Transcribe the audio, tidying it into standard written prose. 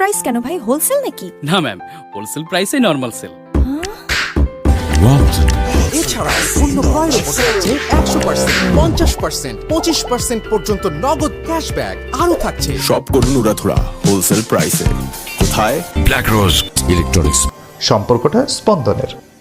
Price কেন ভাই? Wholesale নাকি? না ম্যাম, হোলসেল প্রাইসে নরমাল সেল। এছাড়া পণ্য ক্রয়ের উপর থাকছে 100%, 50%, 25% পর্যন্ত নগদ ক্যাশব্যাক আরও থাকছে। সব করুন উড়াধুরা হোলসেল প্রাইসে। কোথায়? ব্ল্যাক রোজ ইলেকট্রনিক্স। সম্পর্কটা স্পন্দনের।